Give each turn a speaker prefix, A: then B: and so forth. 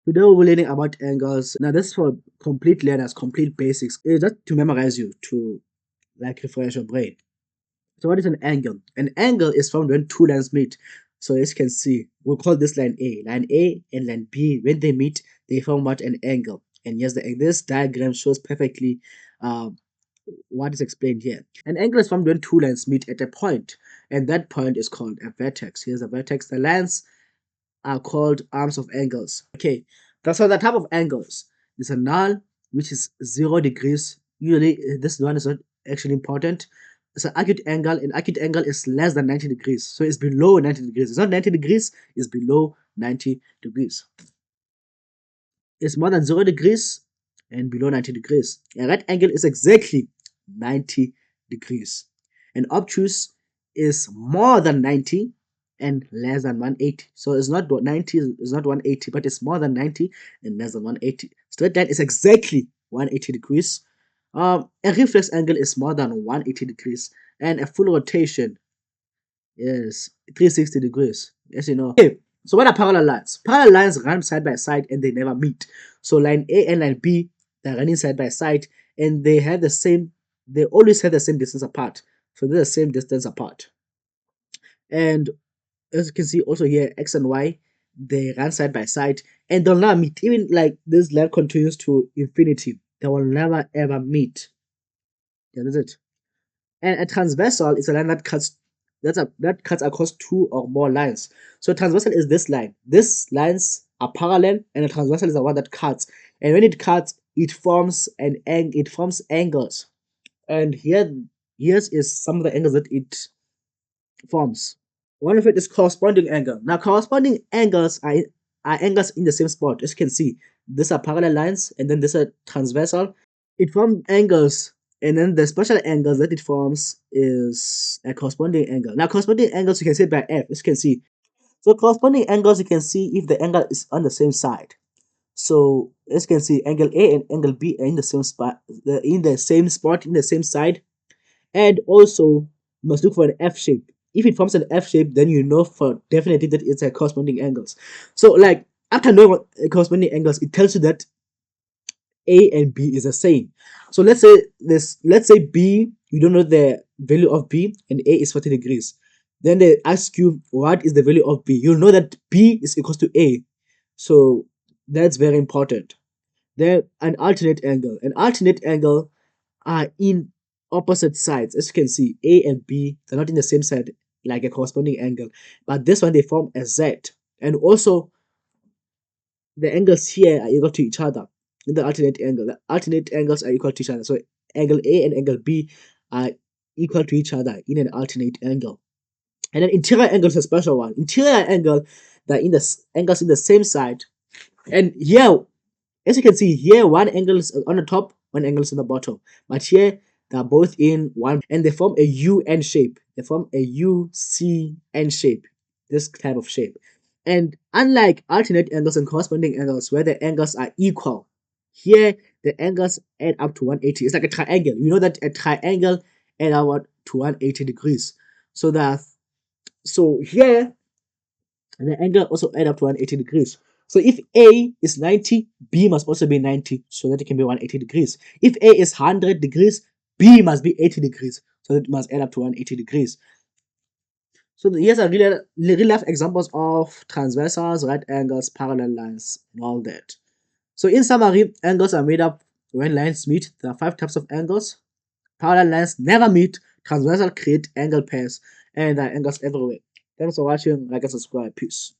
A: Today we'll be learning about angles. Now this is for complete learners, complete basics. It's just to memorize you, to like refresh your brain. So what is an angle? An angle is formed when two lines meet. So as you can see, we'll call this line A. Line A and line B, when they meet, they form what? An angle. And yes, this diagram shows perfectly what is explained here. An angle is formed when two lines meet at a point, and that point is called a vertex. Here's a vertex. The lines are called arms of angles. Okay, that's all the type of angles. There's a null, which is 0 degrees. Usually, this one is not actually important. It's an acute angle. An acute angle is less than 90 degrees. So it's below 90 degrees. It's not 90 degrees, it's below 90 degrees. It's more than 0 degrees and below 90 degrees. A right angle is exactly 90 degrees. An obtuse is more than 90 and less than 180. So it's not 90, it's not 180, but it's more than 90 and less than 180. Straight line is exactly 180 degrees. A reflex angle is more than 180 degrees, and a full rotation is 360 degrees. Yes, you know. Okay, so what are parallel lines? Parallel lines run side by side and they never meet. So line A and line B, they're running side by side and they have the same, they always have the same distance apart. So they're the same distance apart. And as you can see also here, X and Y, they run side by side and they'll never meet. Even like this line continues to infinity, they will never ever meet. Yeah, that's it. And a transversal is a line that cuts across two or more lines. So transversal is this line. These lines are parallel, and a transversal is the one that cuts. And when it cuts, it forms it forms angles. And here's is some of the angles that it forms. One of it is corresponding angle. Now corresponding angles are angles in the same spot. As you can see, these are parallel lines, and then these are transversal. It forms angles, and then the special angles that it forms is a corresponding angle. Now corresponding angles you can see by F, as you can see. So corresponding angles you can see if the angle is on the same side. So as you can see, angle A and angle B are in the same spot, in the same side, and also you must look for an F shape. If it forms an F shape, then you know for definitely that it's a corresponding angles. So like after knowing what corresponding angles, it tells you that A and B is the same. So let's say B, you don't know the value of B and A is 40 degrees. Then they ask you what is the value of B. You'll know that B is equals to A. So that's very important. Then an alternate angle. An alternate angle are in opposite sides. As you can see, A and B, they're not in the same side like a corresponding angle. But this one they form a Z. And also the angles here are equal to each other in the alternate angle. The alternate angles are equal to each other. So angle A and angle B are equal to each other in an alternate angle. And then interior angle is a special one. Interior angle, they're in the angles in the same side. And here, as you can see, here one angle is on the top, one angle is on the bottom. But here they're both in one, and they form a UN shape. They form a UCN shape. This type of shape. And unlike alternate angles and corresponding angles where the angles are equal, here the angles add up to 180. It's like a triangle. You know that a triangle add up to 180 degrees. So here the angle also add up to 180 degrees. So if A is 90, B must also be 90 so that it can be 180 degrees. If A is 100 degrees, B must be 80 degrees so that it must add up to 180 degrees. So here's a real life examples of transversals, right angles, parallel lines, and all that. So in summary, angles are made up when lines meet. There are 5 types of angles. Parallel lines never meet. Transversal create angle pairs, and there are angles everywhere. Thanks for watching. Like and subscribe. Peace.